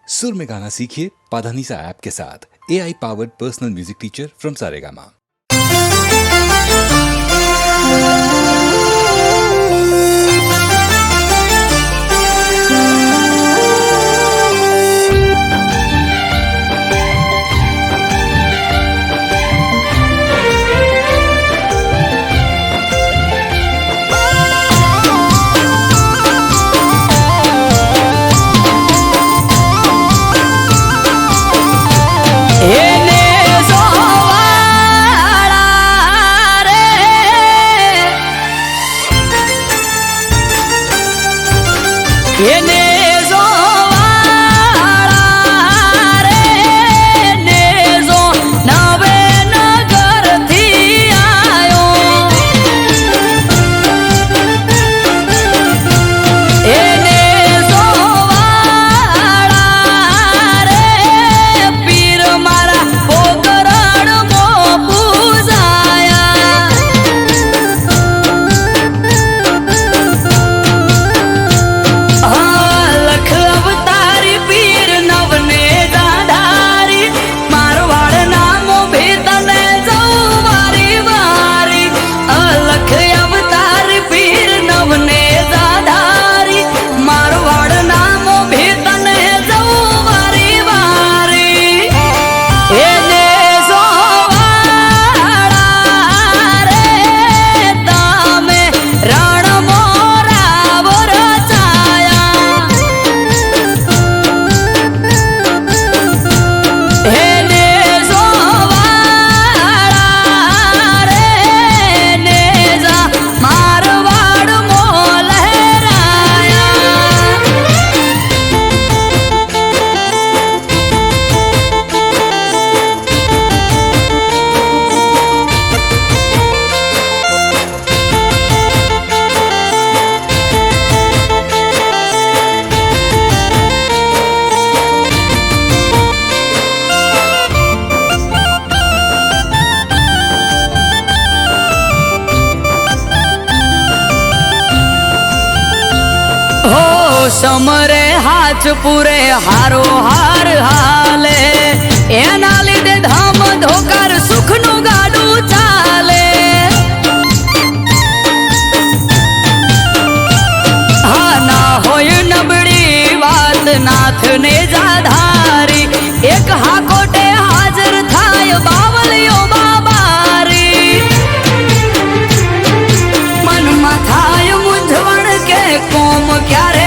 सुर में गाना सीखिए पाधानीसा ऐप के साथ। AI powered personal music teacher from Saregama. समरे हाथ पूरे हारो हार हाले एना लीधे धाम धोकर सुखनु गाडू चाले। हा ना होय नबड़ी बात नाथ ने जाधारी एक हाकोटे हाजर थाय बावलियो बाबारी मन माथाय मुंझवण के कोम क्यारे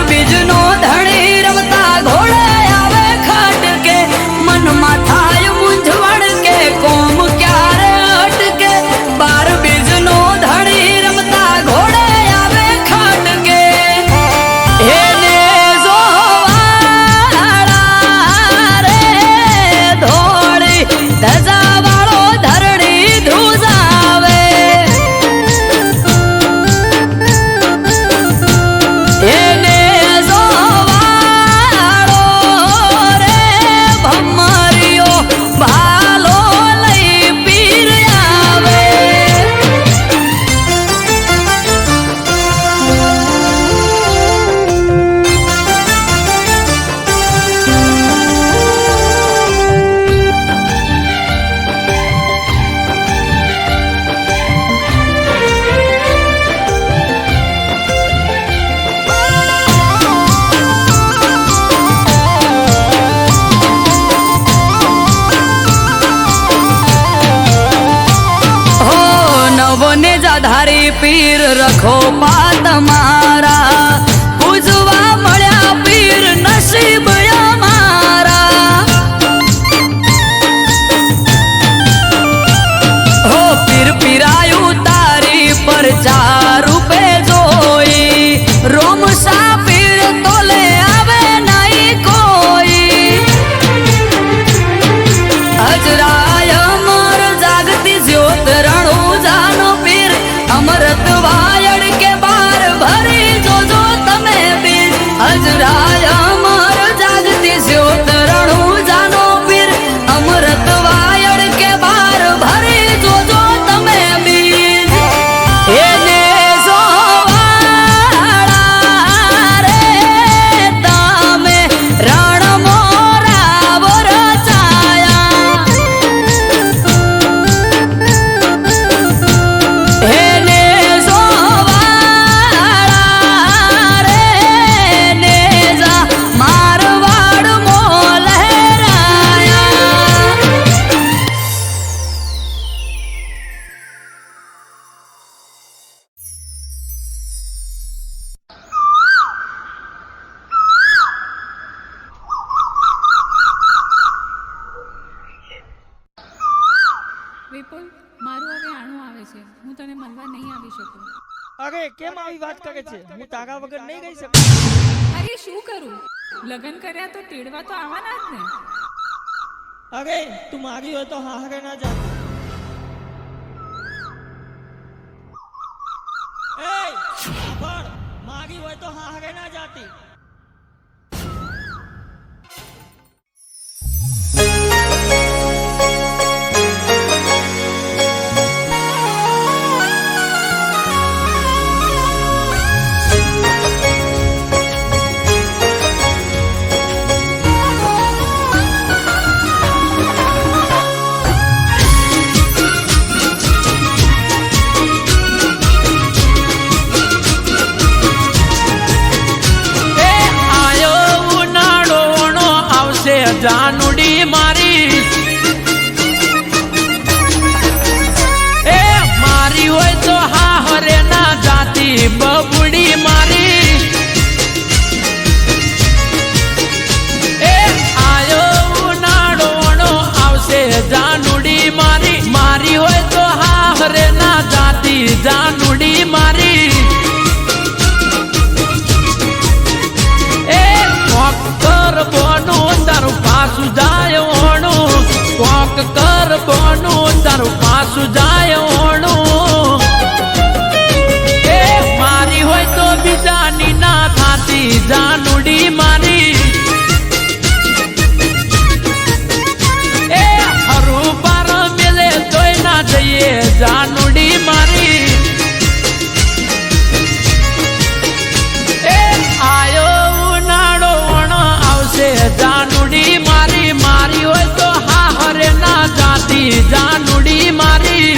बीजनो धड़ी रमता घोड़े आवे खट के मन माथाय मुंझवण के कोम क्यारे हट के बार बीजनो धड़ी रमता घोड़े आवे खट के हे ने जोवाड़ा रे धोड़ी धजा वालो धरड़ी धुजावे हे धारी पीर रखो पात मारा पूजवा मळ्या पीर नसीब मारा हो पीर पीरायु तारी पर 4 रूपे जोई रोम सा पीर तोले आवे नहीं कोई हजराय अमर जागती ज्योत रणु जानो पीर अमृत वायड़ के बार भरी जो जो નહીં આવી શકું. અરે કેમ આવી વાત કરે છે? હું તારા વગર નહીં રહી શકું. અરે શું કરું? લગ્ન કર્યા તો તેડવા તો આવવાના જ ને. અરે તું મારી હોય તો હારે ના જા. એ સાંભળ, મારી હોય તો હારે ના જાતી. જાનુડી મારી એ મારી હોય તો હા હરે ના જાતી બબુડી મારી એ આયો ઉનાળો આવશે જાનુડી મારી મારી હોય તો હા હરે ના જાતી જાનુડી મારી એ કોકર બોનું તારું પાછું જાય ઓણું કોક કર બોનું તારું પાછું જાય ઓણું એ મારી હોય તો બીજાની ના થાતી જાનુડી મારી એ હરું પાર મેલે તોય ના જઈએ જાનુડી મારી એ આયો ઉનાળો આવશે જાનુડી મારી મારી હોય તો હા હરે ના જાતી જાનુડી મારી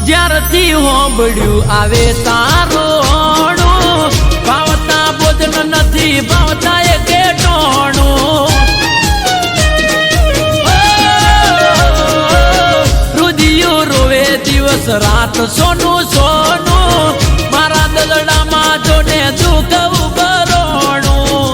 જ્યારથી હોંભળ્યું આવે તારોણું ભાવતા ભોજન નથી ભાવતા એ કેટોણું રુધિયું રોવે દિવસ રાત સોનું સોનું મારા દલડામાં જોને દુઃખ ઉભરોણું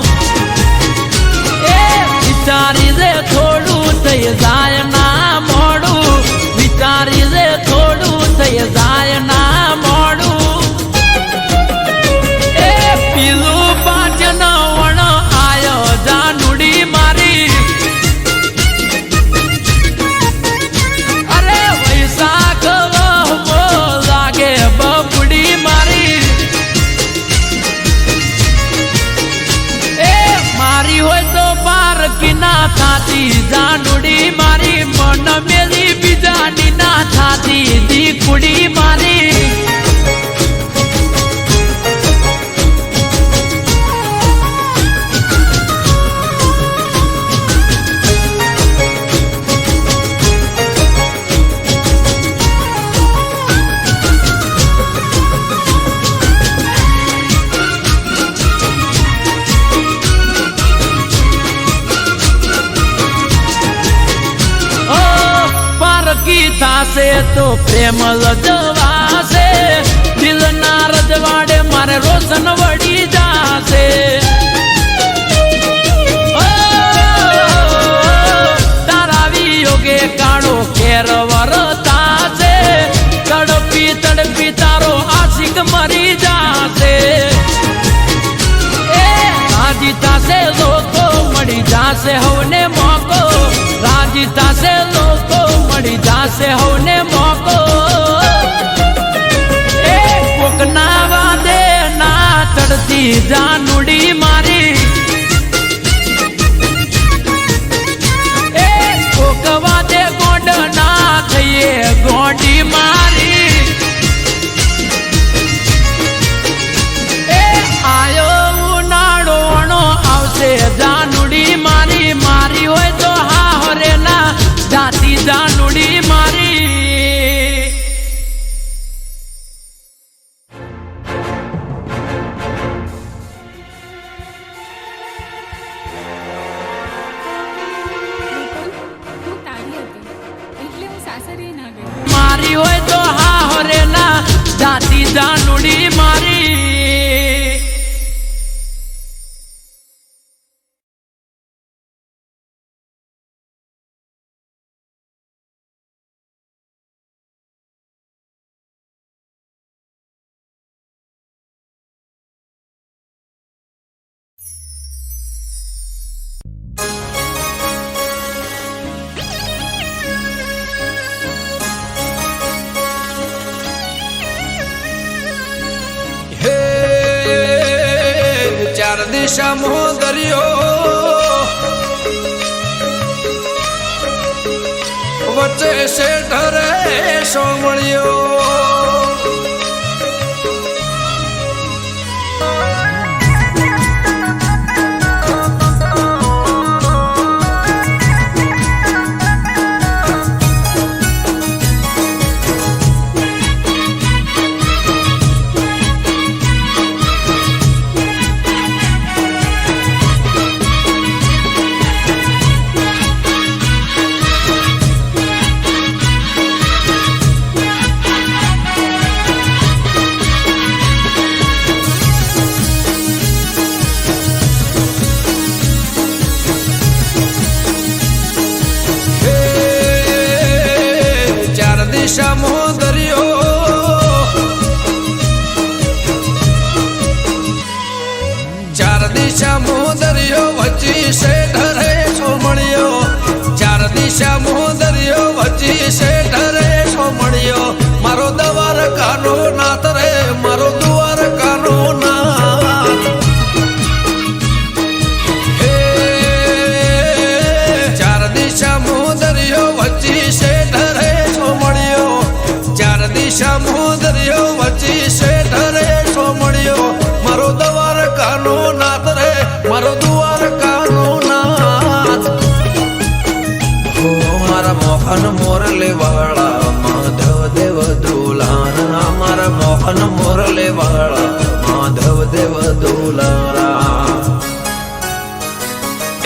એ વિચારી રે થોડું થઈ જાય ના મોડું વિચારી રે થોડું થઈ જાય ના મોડું એ પીલું પાચન વણ આયો જાનુડી મારી અરે વૈશાખ વહમો લાગે બબુડી મારી એ મારી હોય તો બાર કિના થાતી જાનુડી મારી મન મેલી બીજાની ના થાતી દીકુડી મારી થાશે તો પ્રેમ લજવાશે દિલના રજવાડે મારે રોશન વળી જાશે તારા વિયોગે કાળો કેર વરતાશે તડપી તડપી તારો આશિક મરી જાશે એ રાજી થાશે લોકો મળી જાશે હવને મોકો રાજી થાશે લોકો મળી જાશે હવને મોકો એ કોકના વાદે ના ચડતી જાનુડી મારી એ કોક વાદે ગોંડ ના થઈએ ગોંડી મારી એ આયો ઉનાળો આવશે જાનુડી મારી મારી હોય તો હા હરે ના જાતી જાનુડી મારી આવી હોય તો હા હરે ના જાતી જાનુડી મારી ચાર દિશામાં દરિયો વચ્ચે શેઠ રે સોમળિયો દિશામાં દરિયો ચાર દિશામાં દરિયો વચ્ચી શેઠ રે સોમળિયો ચાર દિશામાં દરિયો વચ્ચી શેઠ રે સોમળિયો મારો દ્વારકાનો નાથ રે મારો દ્વારકાનો નાથ ચાર દિશામાં દરિયો વચ્ચી શેઠ રે ચાર દિશામાં દરિયો વચ્ચી શેઠ રે સોમળિયો મારો દ્વારકાનો નાથ રે મારો દ્વારકાનો નાથ મારા મોહન મોરલે વાળા માધવ દેવ દુલારા મારા મોહન મોરલે વાળા માધવ દેવ દુલારા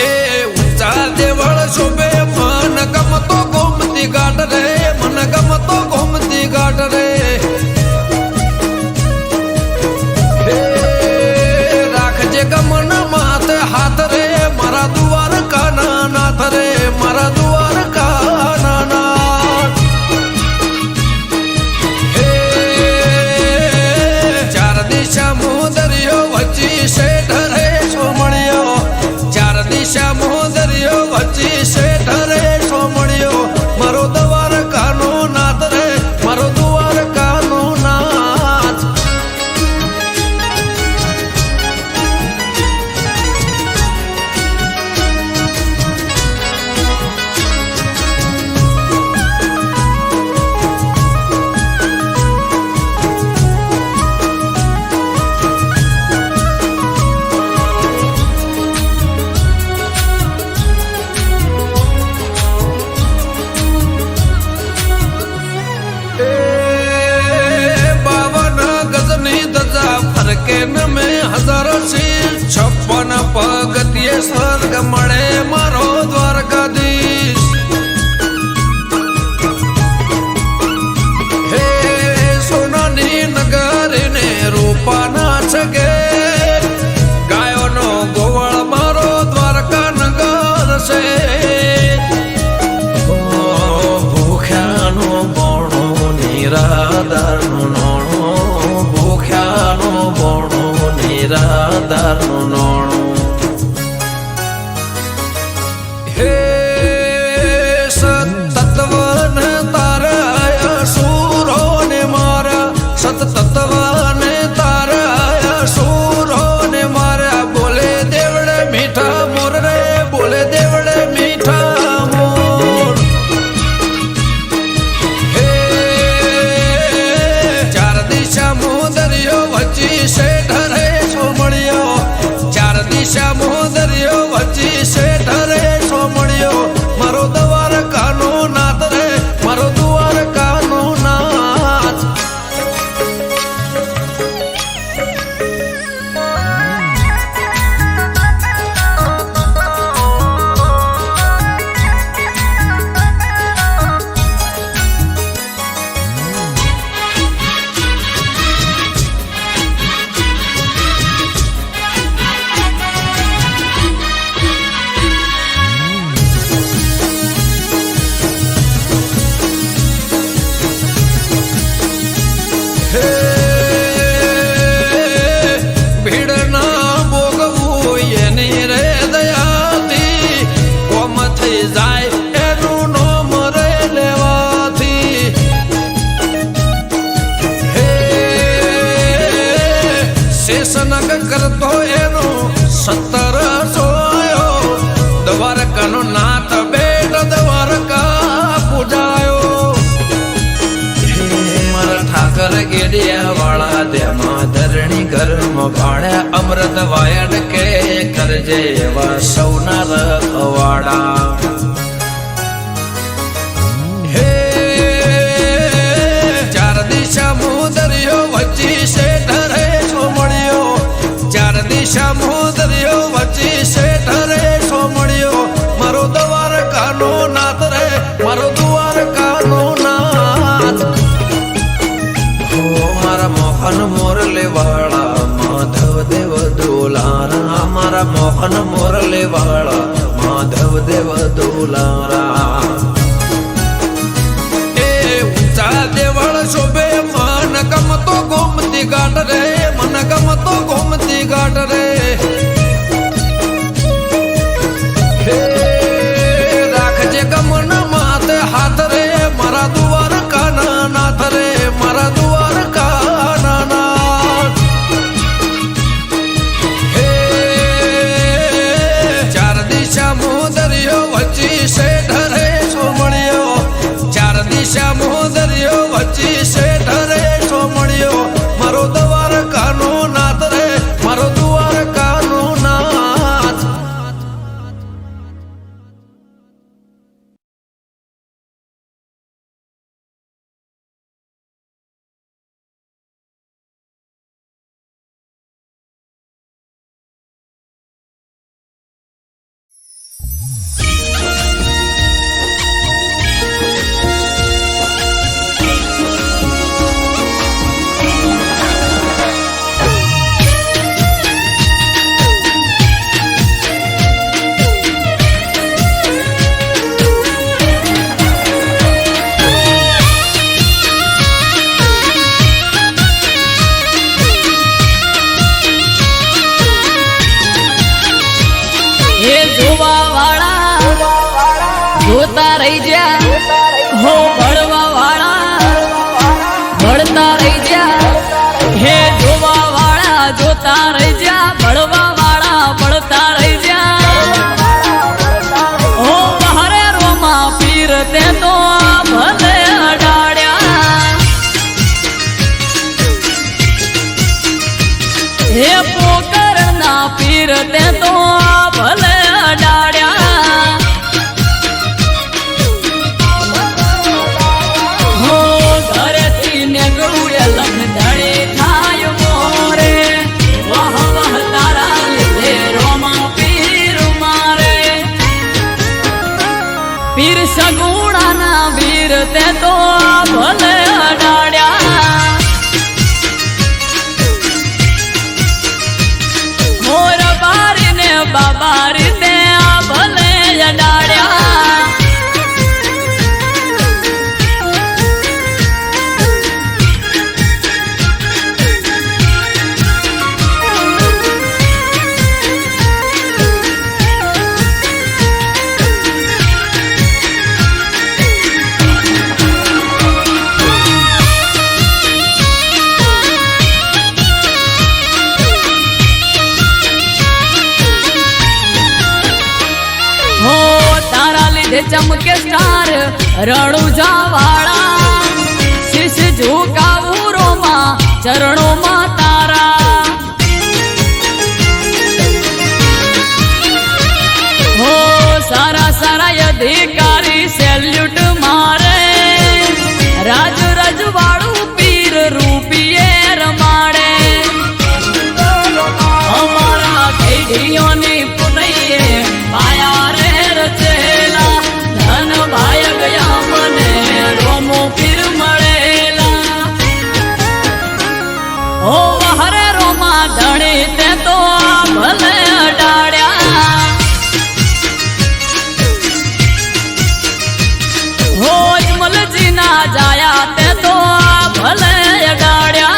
એ ઊંચા દેવળ શોભે મન ગમતો ગોમતી ઘાટ રે મન ગમતો ગોમતી ઘાટ રે રાખજે ગમન માથે હાથ રે મારા દ્વારકાના નાથ રે મારા દ્વારકાના નાથ ચાર દિશામાં દરિયો વચ્ચી શેઠ રે સોમળિયો ચાર દિશામાં દરિયો વચ્ચી શેઠ રે સોમળિયો મારો દ્વારકાનો નાથ રે મારો દ્વારકાનો નાથ ફરકે ન મેં હજાર શીર 56 પગથિયે સ્વર્ગ મળે મારો દ્વારકાધીશ હે સોનાની નગરી ને રૂપાના છગે ગાયોનો ગોવાળ મારો દ્વારકા નગર છે ભૂખ્યાનો બોણો નિરાધારનો નોણો ભૂખ્યાનો બોણો નિરાધારનો નોણો હે સતત્વને તારા સુરોને મારા સતત્વને તારા સુરોને મારા બોલે દેવડે મીઠા મોર રે બોલે દેવડે મીઠા મોર તેમાં ધરણી ઘરમાં ભાણે અમૃત વાયડ કે કરજે એવા સૌના રખવાડા. હે ચાર દિશા મુદરિયો વચ્ચી શેઠ રે સોમળિયો, ચાર દિશા મુદરિયો વચ્ચી શેઠ રે સોમળિયો, મારો દ્વારકાનો નાથ રે, મારો દ્વારકાનો નાથ. મારા મોહન મોરલે વાળા માધવ દેવ દુલારા, મારા મોહન મોરલે વાળા માધવ દેવ દુલારા. એ ઊંચા દેવળ શોભે મન ગમતો ગોમતી ઘાટ રે, મન ગમતો ગોમતી ઘાટ રે. રાખજે ગમન માથે હાથ રે, મારા દ્વારકાના નાથ રે, મારા દ્વારકાના નાથ. હે ચાર દિશા મુદરિયો વચ્ચી શેઠ રે સોમળિયો, ચાર દિશા મુદરિયો વચ્ચી શેઠ રે સોમળિયો, મારો દ્વારકાનો નાથ રે, મારો દ્વારકાનો નાથ. જોતા રહી જા હો ભળવા વાળા, ભળતા રહી જા હે જોવા વાળા, જોતા રહી જા ભળવા વાળા, ભળતા રહી જા. હો બહારે રોમા પીર તે તો ભલે અડાડ્યા, હે પોકર ના પીર તે તો ભલે અડાડ્યા. પીર સગુણાના વીર તે તો ભલે અડાડ્યા, મોર બારી ને બાબારી તે ભલે અડાડ્યા. ચમકે સ્ટાર રણુજા વાળા, શીશ ઝુકાવું રોમાં ચરણોમાં તારા. હો સારા સારા અધિકારી સેલ્યુટ મારે, રાજ રજવાડું પીર રૂપિયે રમાડે. અમારા પેઢીઓની પુનૈયે માયા રે રચેલા, ધન ભાઈ ગયા મને રોમો પીર મળેલા. હો હરે રોમા ધણી તે તો ભલે અડાડ્યા, હો મલજી ના જાયા તે તો ભલે અડાડ્યા.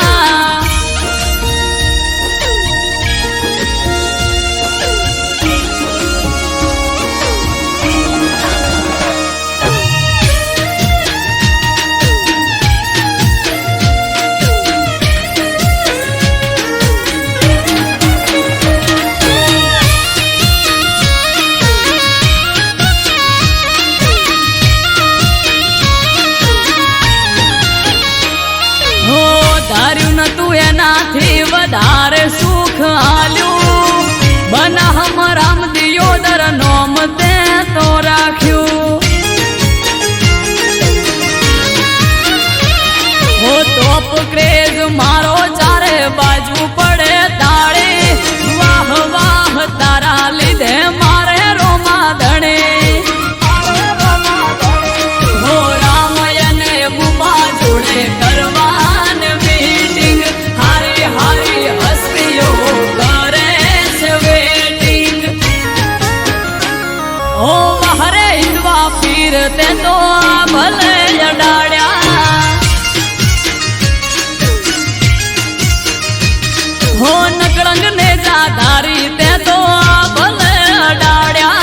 આલ્યું એનાથી વધારે સુખ આલ્યું બનાહમ રામ દિયોદર નોમ તે તો રાખ્યું હો ટોપ ક્રેઝ મારો ચારે બાજુ પડે તાળે વાહ વાહ તારા લીધે મારે રોમા ધણે હો રામયને બુમા જોડે કરવાન મીટિંગ હારી હારી હસ્તીઓ કરે છે વેટિંગ ઓ મહરે હિંદવા પીર તે તો ભલે અડાડ્યા હો નકળંગ ને જાધારી તે તો ભલે અડાડ્યા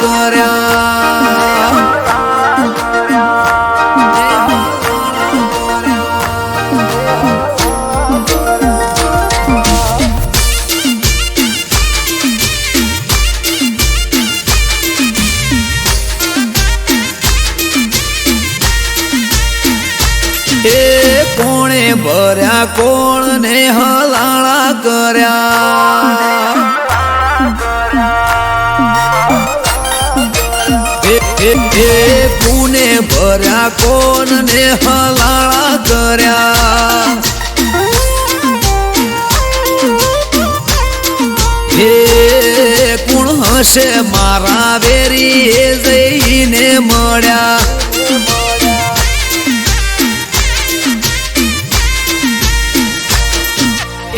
કર્યા કોણે ભર્યા કોણ ને હલાળા કર્યા કોને ભર્યા કોણ ને હલાળા કર્યા હે કોણ હશે મારા વેરી એ જઈને મળ્યા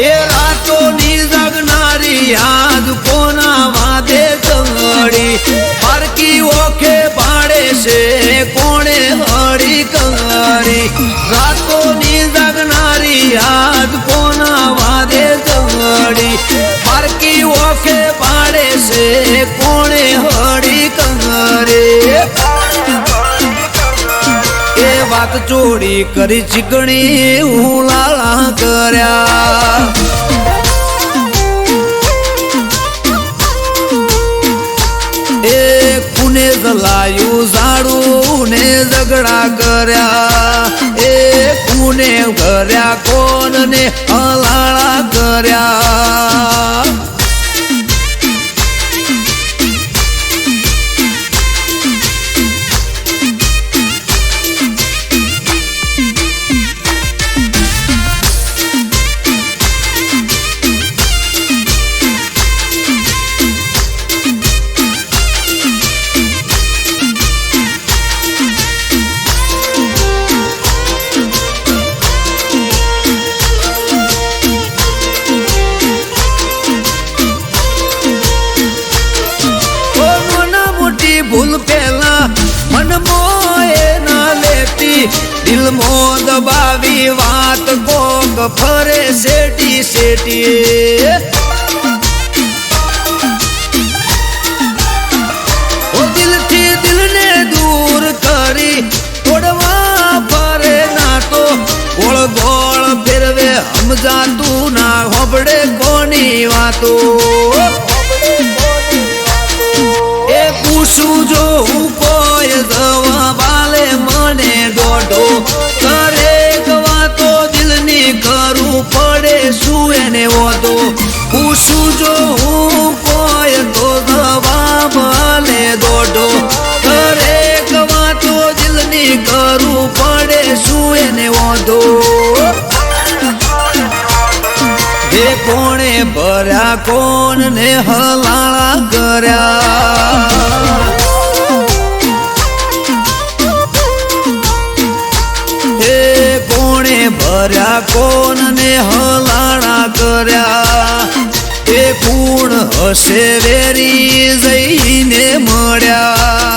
એ રાતોની જગનારી યાદ કોના વાદે કંગડી પારકી ઓખે પાડે છે કોણે હળી કંગડી રાતોની જગનારી યાદ કોના વાદે કંગડી પારકી ઓખે પાડે છે કોણે હળી કંગડી એ વાત ચોરી કરી ચીકણી ઉલાળા કર્યા એ કુને જલાયું ઝાડું ને ઝઘડા કર્યા એ કુને કર્યા કોણ ને હલાળા કર્યા ભૂલ પેલા મન મોએ ના લેતી દિલ મો દબાવી વાત કોક ફરે શેટી શેટી ઓ દિલથી દિલને દૂર કરી તોડવા ફરે ના તો ગોળ ગોળ ફેરવે સમજાતું ના હોબડે કોની વાતો પૂછું જો હું કોઈ દવા બાલે મને દોઢો દરેક વાતો દિલની કરું પડે શું એને ઓતો પૂછું જો હું કોઈ તો દવા બાલે દોઢો દરેક વાતો દિલની કરું પડે શું એને ઓતો એ કોણે ભર્યા કોણ ને હલાળા કર્યા એ કોણે ભર્યા કોણ ને હલાળા કર્યા એ કુણ હશે વેરી જઈને મળ્યા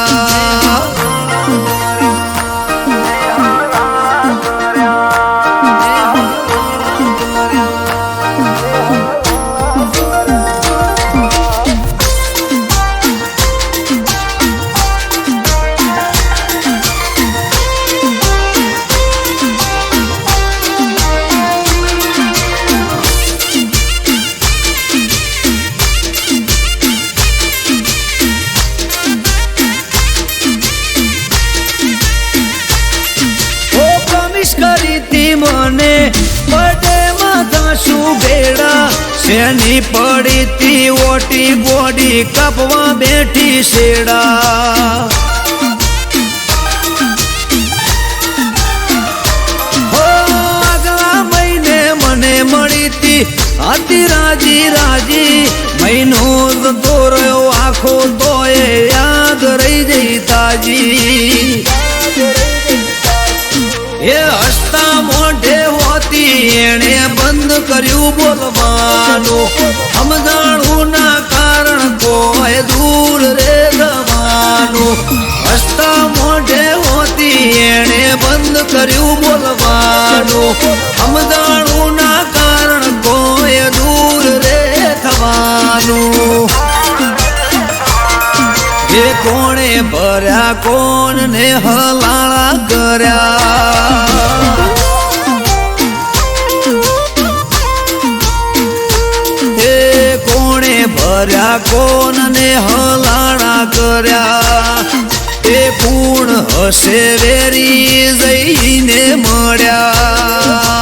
મને પડે માથા શું ભેડા શેની પડી તી ઓટી બોડી કાપવા બેઠી શેડા આગલા મહિને મને મળી તી હતી રાજી રાજી મહિનો જતો રહ્યો આખો તોય યાદ રહી જઈ તાજી એ હસતા મોઢે હોતી એણે બંધ કર્યું બોલવાનું સમજાણું ના કારણ કોઈ દૂર રે જવાનું હસતા મોઢે હોતી એણે બંધ કર્યું બોલવાનું સમજાણું ના કારણ કોઈ દૂર રે થવાનું એ કોણે ભર્યા કોણ ને હલાળા કર્યા હે કોણે ભર્યા કોણ ને હલાળા કર્યા એ પૂર્ણ હશે વેરી જઈને મળ્યા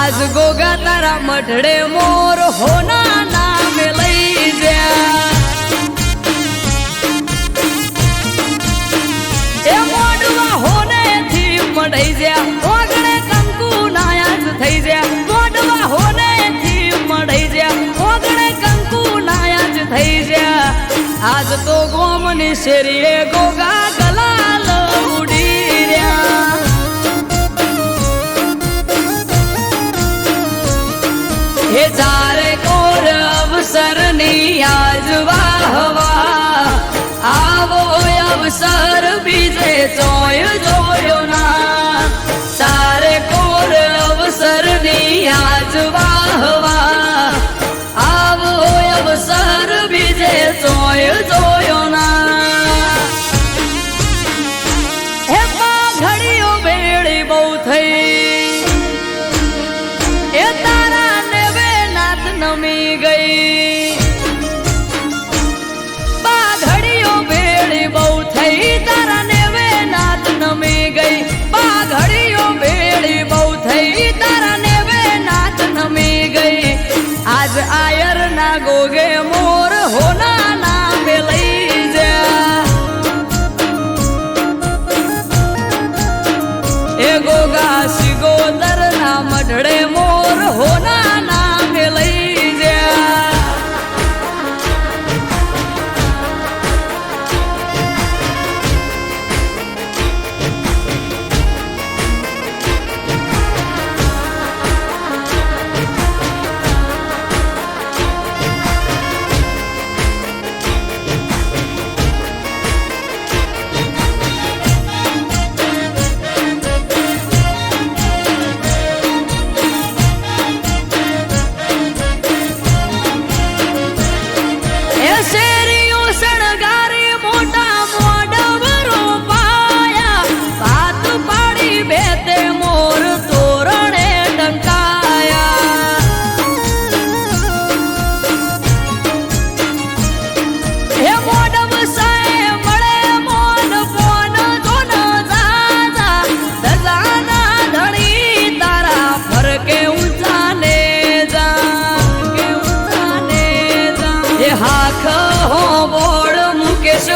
आज गोगा तारा मठड़े मोर होना नाम लई जा ए मोडवा होने थी मड़ई जा ओगणे कंकु नायाज थई जा मोडवा होने थी मड़ई जा ओगणे कंकु नायाज थई जा आज तो गोमनी शेरिए गोगा गलाल उड़ी रया हे चारे कोर अवसर नी आज वाह वाह आवो अवसर बीजे चोय जोयो ना चारे कोर अवसर नी आज वाह वाह आवो अवसर बीजे चोय जोयो ना हे पा घड़ियो बेड़ी बहु थई ए तारा नमी गई बाघड़ियों बेड़ी बहु थई तारा नेवे नाथ नमी गई बाघड़ियों बेड़ी बहु थई तारा नेवे नाथ नमी गई आज आयर ना गोगे मोर होना ना मिलई जा ए गोगा सिगोदर ना मढ़ड़े मोर होना ना मिलई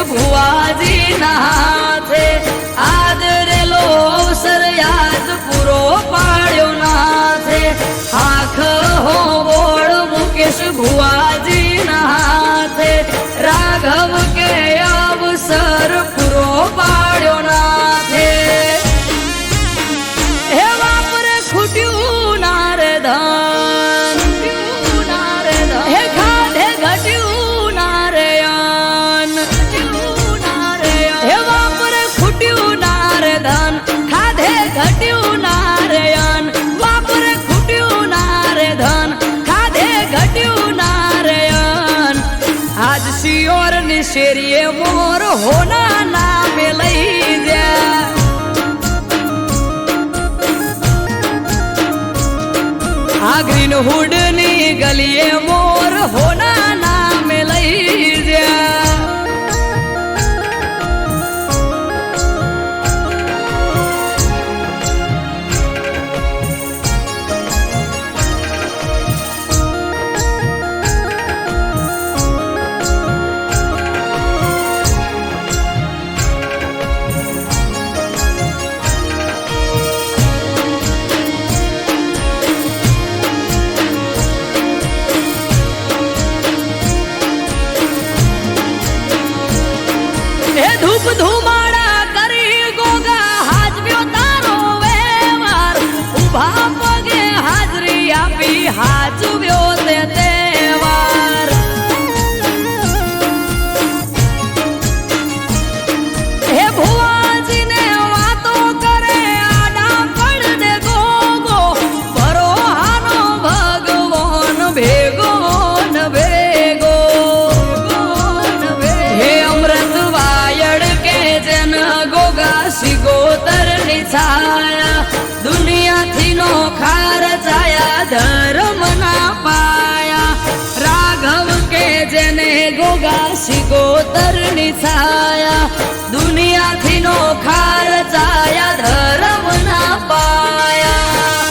भुआजी नहाथे आदरे लो अवसर याद पूरो पाड़्यो नाथे आख हो बोड़ मुकेश भुआजी नहाथे राघव के अवसर पूरो पाड़्यो नाथे हे वापरे खुट्यू नारे धन हे खाधे घट्यू नारे धन खाधे घट्यू नारायण वापरे खुट्यू नारे धन खाधे घट्यू नारायण आज सियोर निशेरिए मोर होना ना मिलई जा आ ग्रीन हुड नी गलिए मोर होना ना मिलई जा છાયા દુનિયાથી નો ખાર છાયા ધર્મ ના પાયા રાઘવ કે જેને ગોગા શિકોતરની છાયા દુનિયાથી નો ખાર છાયા ધર્મ ના પાયા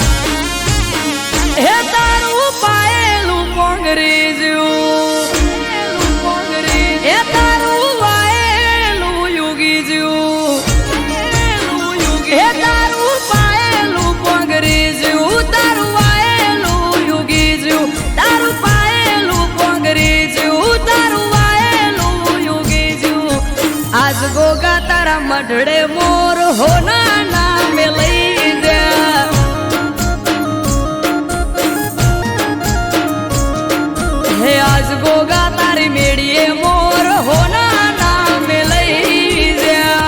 હે તારું પાયેલું પોંગરી જ્યું હે તારું વાયેલું યુગી જ્યું હે તારું પાયેલું પોંગરી જ્યું તારું વાયેલું યુગી જ્યું તારું પાયેલું પોંગરી જ્યું તારું વાયેલું યુગી જ્યું આજ ગોગા તારા મઢડે મોર હોના નામે લઈ જા હે આજ ગોગા તારી મેળીએ મોર હોના નામે લઈ જા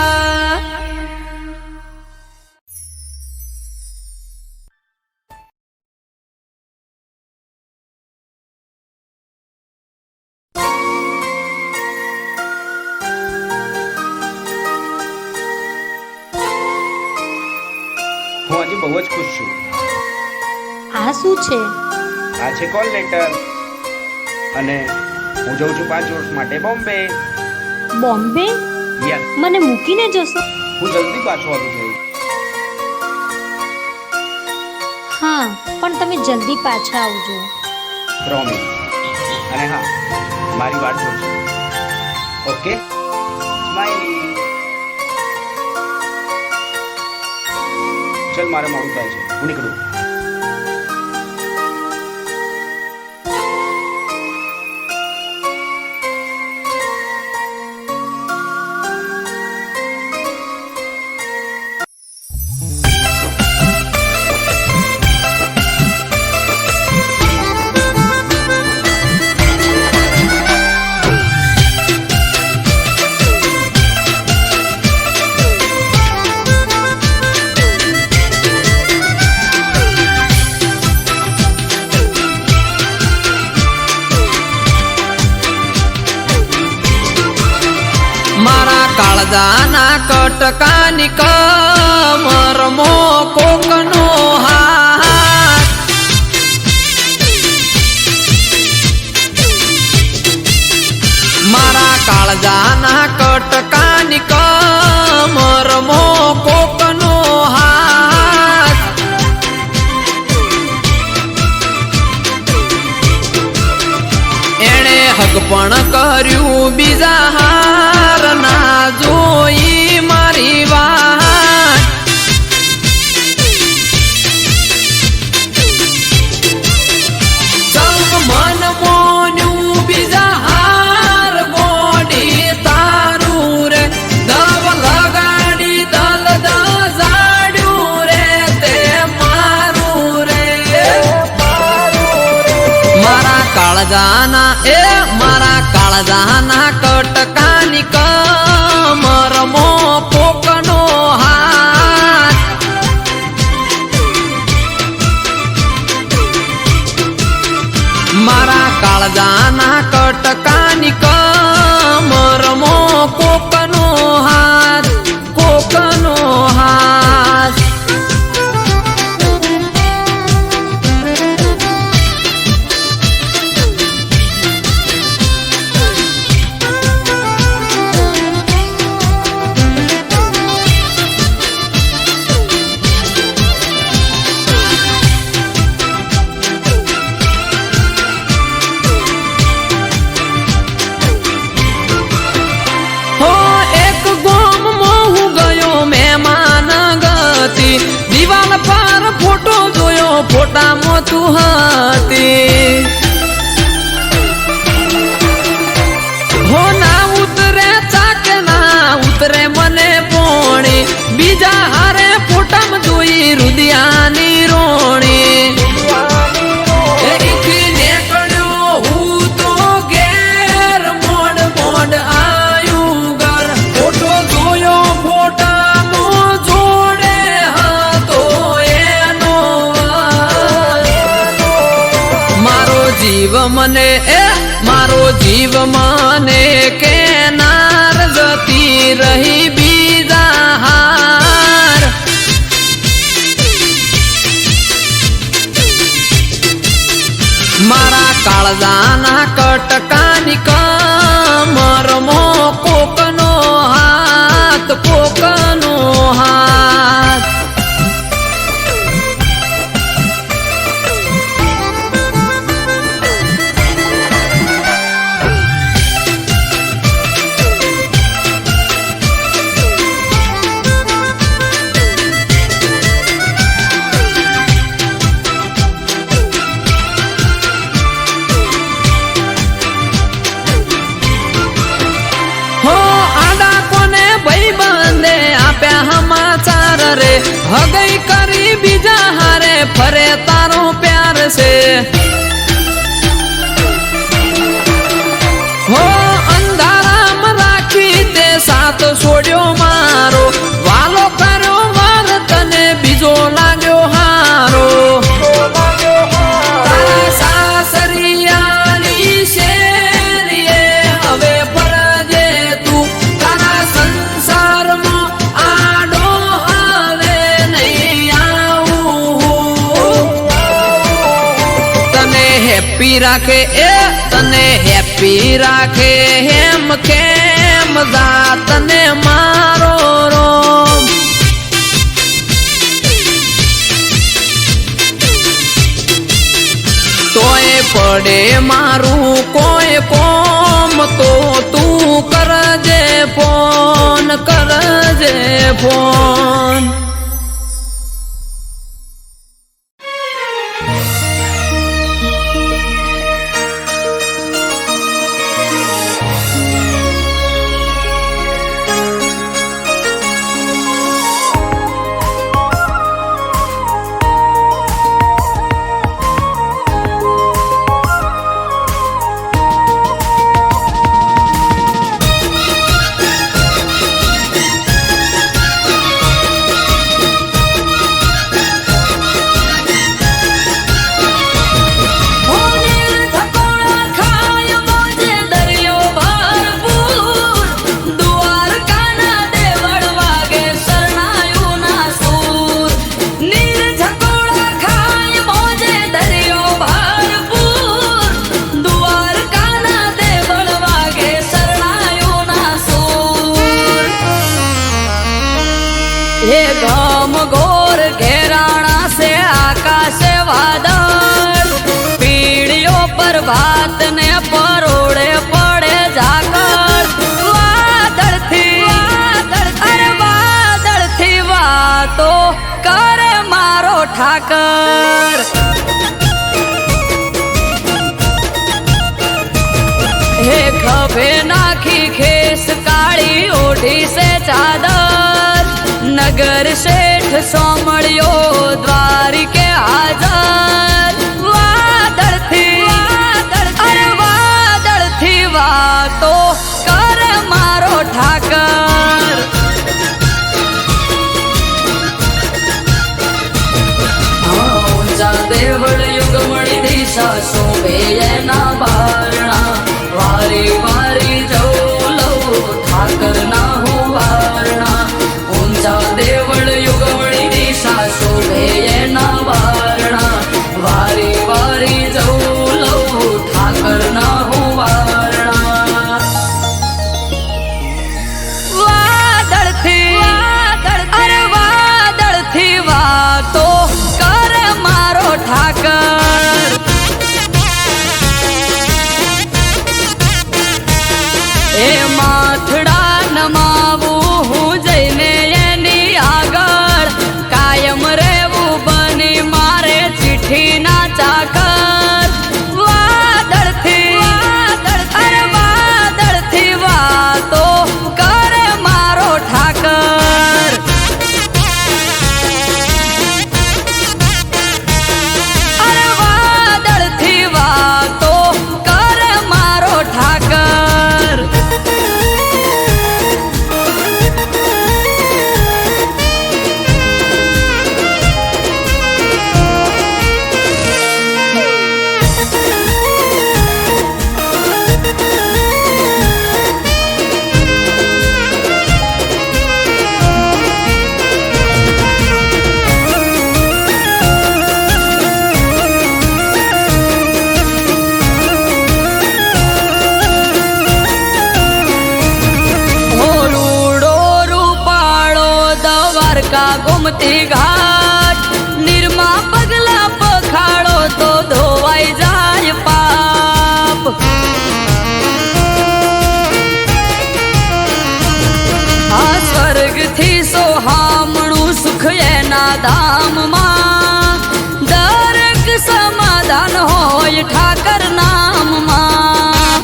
હું આજે બહુ જ ખુશ છું. આ શું છે? આ છે કોલ લેટર અને હું જઉં છું 5 વર્ષ માટે બોમ્બે. બોમ્બે? યસ, મને મૂકીને જશો? હું જલ્દી પાછો આવી જઈશ. હા, પણ તમે જલ્દી પાછા આવજો. પ્રોમિસ. અને હા, મારી વાત જોજો. Okay, smiley. ચલ, મારે મોડું થાય છે, હું નીકળું. મારા કાળજાના કટકાની કમરમો કોકનો હાથ મારા કાળજાના કટકાની કમરમો કોકનો હાથ એણે હક પણ કર્યું બીજા હાર ના જોઈ મારી વાત સૌ મન મોન્યું બીજા હાર ગોડી તારું રે દવ લગાડી દલ દજાડ્યું રે તે મારું રે મારા કાળજાના મારા કાળજાના કટકાની કમરમો કોકનો હાથ મારા કાળજાના કટકાની કમરમો કોકનો હાથ કોકનો હાથ હો એક ગોમમાં હું ગયો મહેમાન ગતિ દિવાલ પર ફોટો જોયો ફોટામાં તું હતી હો ના ઉતરે ચાકે ના ઉતરે મને પોણી બીજા હારે ફોટામાં જોઈ રુદિયાની રોણી મારો જીવ મને કેનાર જતી રહી બીજા હાર હાથ કોકનો હાથ રે હગઈ કરી બીજા હારે ફરે તારો પ્યાર છે હો અંધારામ રાખી તે સાથ છોડ્યો મારો વાલો કર્યો વાર તને બીજો લાગ્યો હારો તારા સાસરિયાની શેરીએ હવે ફરજે તું તારા સંસારમાં હેપી રાખે એ તને હેપી રાખે હેમ કેમ જા તને મારો રોમ તોય પડે મારું કોઈ કોમ તો તું કરજે ફોન ये गम घोर घेराना से आकाश वादळ पीढ़ियों पर बात ने परोड़े पड़े जाकर वादळ थी वातो करे मारो ठाकर हे खभे नाखी खेस काली ओढ़ी से चादर नगर शेठ सोमड़ियो द्वारिके हाजर वादळ थी वातो कर मारो ठाकर ऊंचा देवळ युगमणी दिशा शोभे ना बारणा वारी वारी जाऊ लव ठाकर ना हो वारणा ऊंचा देवळ युगमणी दिशा शोभे ना वारणा દ્વારકા ગોમતી ઘાટ નિર્મા પગલા પખાડો તો ધોવાઈ જાય પાપ આ સ્વર્ગથી સોહામણું સુખ એના ધામમાં દરેક સમાધાન હોય ઠાકર નામમાં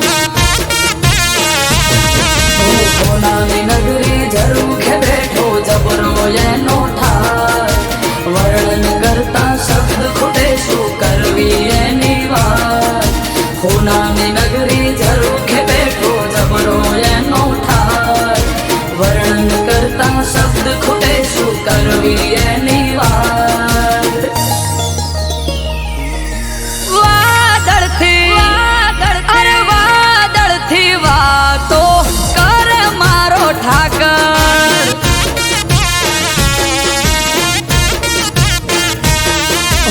સોનાની નગરી ઝરૂખે બેઠો જબરો એનો ઠાર વર્ણન કરતા શબ્દ ખૂટે શું કરવી એની વાત સોનાની નગરી ઝરૂખે બેઠો જબરો એનો ઠાર વર્ણન કરતા શબ્દ ખૂટે શું કરવી એની વાત વાદળથી વાતો કરે મારો ઠાકર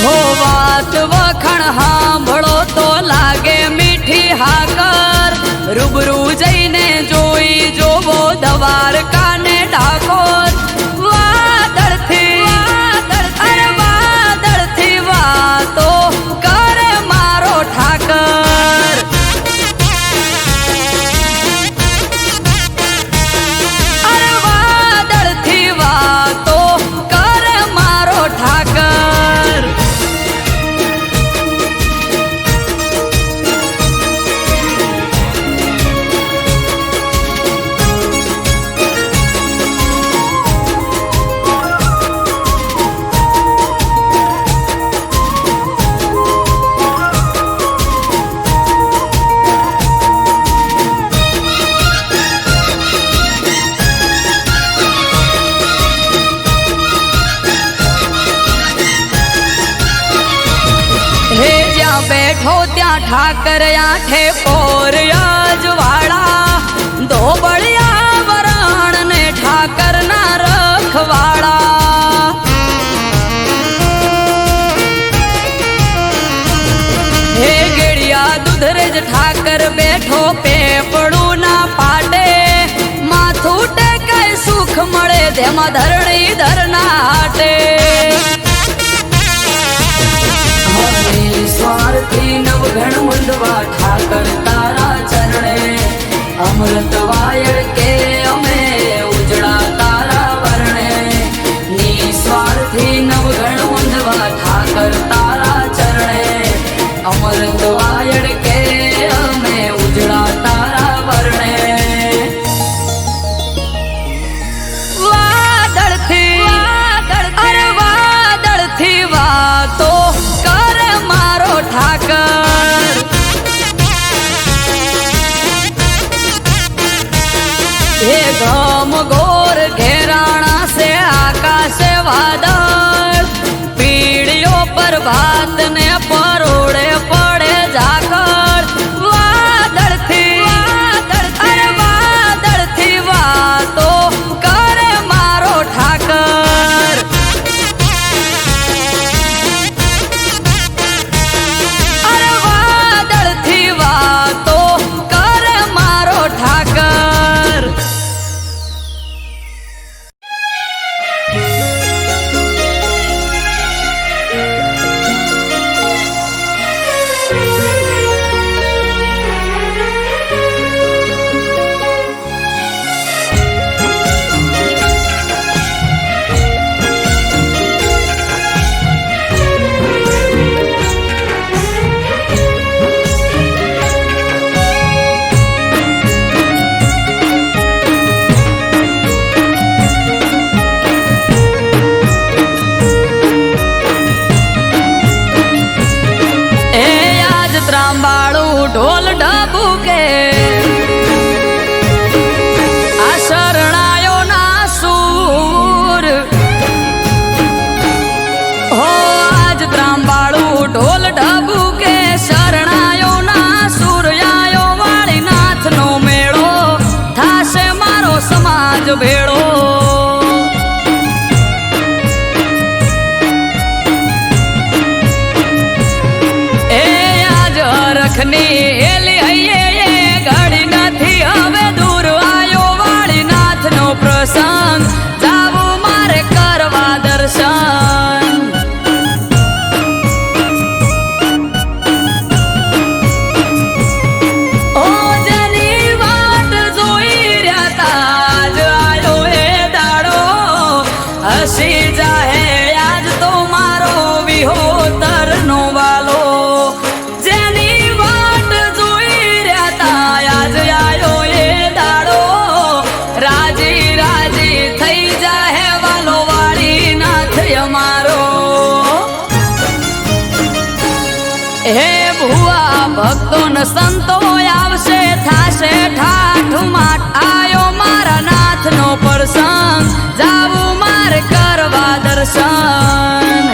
હો વાત વખણ સાંભળો તો લાગે મીઠી હાકર રૂબરૂ જઈને જોઈ જોવો દ્વારકાને ડાકોર વાદળથી વાતો કરે મારો ઠાકર વાદળથી વાતો કરે મારો ઠાકર હે જ્યાં બેઠો ત્યાં ઠાકર આઠે પોર અજવાળા ધોબળિયા વરણ ને ઠાકર ના રખવાળા હે ગેડિયા દુધરેજ ઠાકર બેઠો પેપડું ના પાટે માથું ટેકાય સુખ મળે તેમાં ધરણી ધરના હાટે સ્વાર્થી નવઘણ મુંડવા ઠાકર તારા ચરણે અમૃત વાયર કે અમે ઉજળા તારા વર્ણે નિસ્વાર્થી નવઘણ મુંડવા ઠાકર તારા ચરણે અમૃત વાયર કે અમે ઉજળા તારા વર્ણે વાદળથી વાતો કરે મારો ઠાકર એ ગમ ગોર ઘેરાણા સે આકાશે વાદળ પીડીઓ પર ભાત ને પરોડે પડે ઝાકળ વાદળથી વાતો કરે મારો ઠાકર વાદળથી વાતો કરે મારો ઠાકર ત્રાંબાળું ઢોલ ઢબુકે આ શરણાયો ના સૂર હો આજ ત્રાંબાળું ઢોલ ઢબુકે શરણાયો ના સૂર આયો વાળી નાથ નો મેળો થાશે મારો સમાજ ભેળો એલી હૈયે ઘડી નથી હવે દૂર આયો વાળી નાથ નો પ્રસંગ જાવું મારે કરવા વસી જાહે આજ તો મારો વિહોતર નો વાલો જેની વાટ જોઈ રહ્યા તા આજ આયો એ દાડો રાજી રાજી થઈ જાહે વાલો વાળી નાથ અમારો હે ભુવા ભક્તો ન સંતો આવશે થાશે ઠાઠ માઠ આયો મારા નાથ નો પ્રસંગ જાવું મારે કરવા દર્શન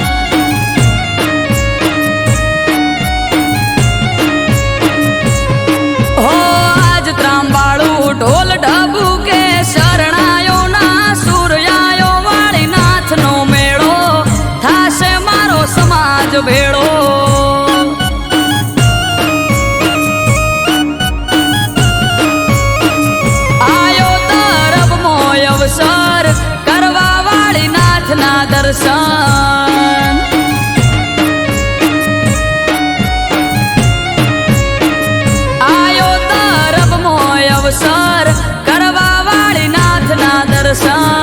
હો આજ ત્રાંબાળું ઢોલ ઢબુ કે શરણાયો ના સૂર્યાયો વાળી નાથ નો મેળો થાશે મારો સમાજ ભેળો અવસર કરવા વાળી નાથના દર્શન આયો તરફ મોય અવસર કરવા વાળી નાથના દર્શન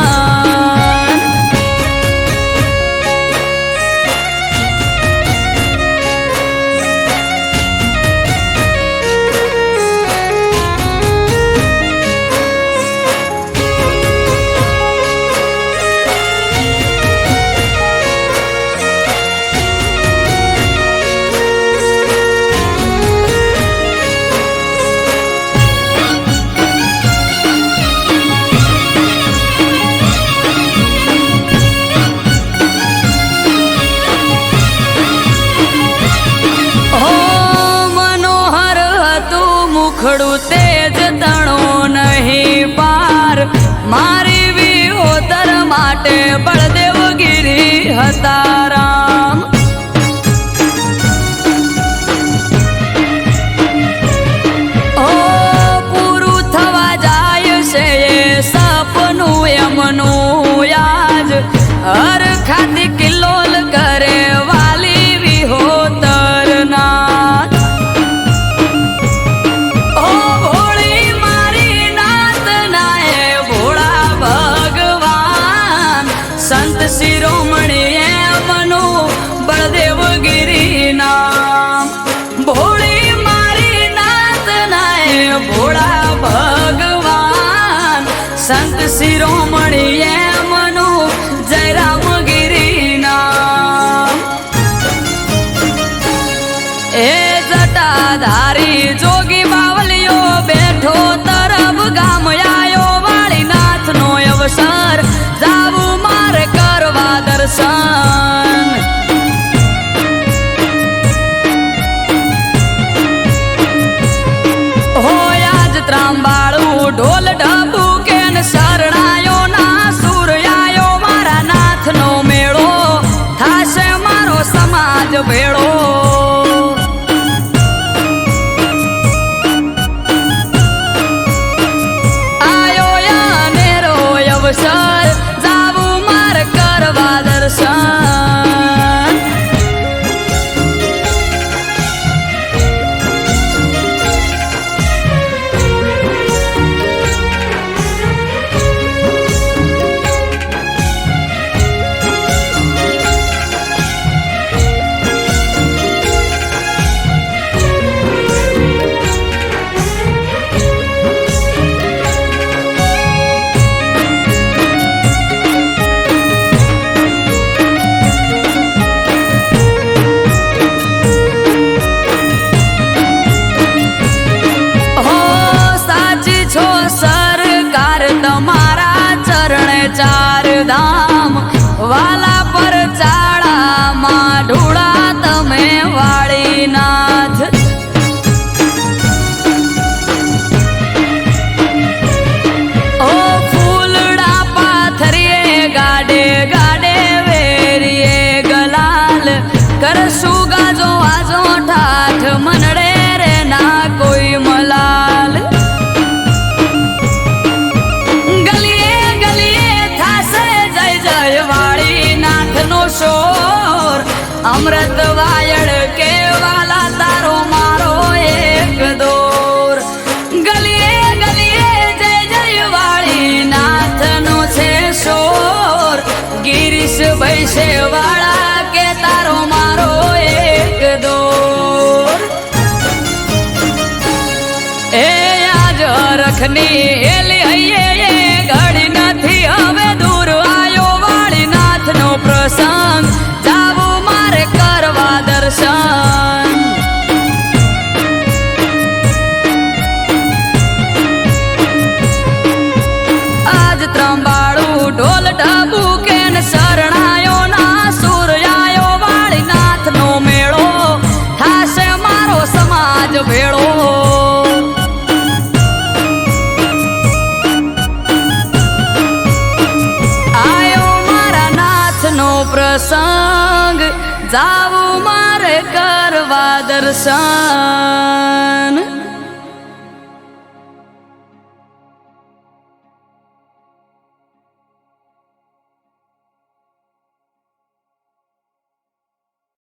મુખડું તેજ તણો નહીં પાર મારી વિહોતર માટે બળદેવગીરી હતા રામ ઓ પૂરું થવા જાય છે એ સપનું એમનું યાદ હર ખાતી કિલ્લોલ કરે વાલી વિહોતર નાથ સંત શિરોમણી એમનું બળદેવગીરી નામ ભોળી મારી નાથ નાય ભોળા ભગવાન સંત શિરોમણી એમનું જયરામગીરી નામ એ જટાધારી જોગી બાવલીઓ બેઠો તરફ ગામ આયો વાળી નાથ નો અવસર જાવું મારે કરવા દર્શન હોય આજ ત્રાંબાળું ઢોલ ઢબુ કે શરણાયો ના સૂર્યાયો મારા નાથ નો મેળો થાશે મારો સમાજ ભેળો અવસર જાવું માર કરવા દર્શન ચાર ધામ વાલા પર ચાળામાં ઢોળા તમે વાળી નાથ ઓ ફૂલડા પાથરીએ ગાડે ગાડે વેરીએ ગલાલ કરશું ગાજો આજો ઠાઠ મનડે રે ના કોઈ મલાલ અમૃત વાયડ કેવાલા તારો મારો એક દોર ગલીએ ગલીએ જય જય વાળી નાથ નો છે શોર ગીરીશ ભૈસે વાળા કે તારો મારો એક દોર એ આજ રખની એલી હૈયે ઘડી નથી હવે દૂર આયો વાળીનાથ નો પ્રસંગ જાવું મારે કરવા દર્શન આજ ત્રંબાળું ઢોલ ઢબુ કે શરણાયો ના સુર આયો વાળીનાથ નો મેળો થાશે મારો સમાજ ભેળો આયો મારા નાથ નો પ્રસંગ જાવું મારે કરવા દર્શન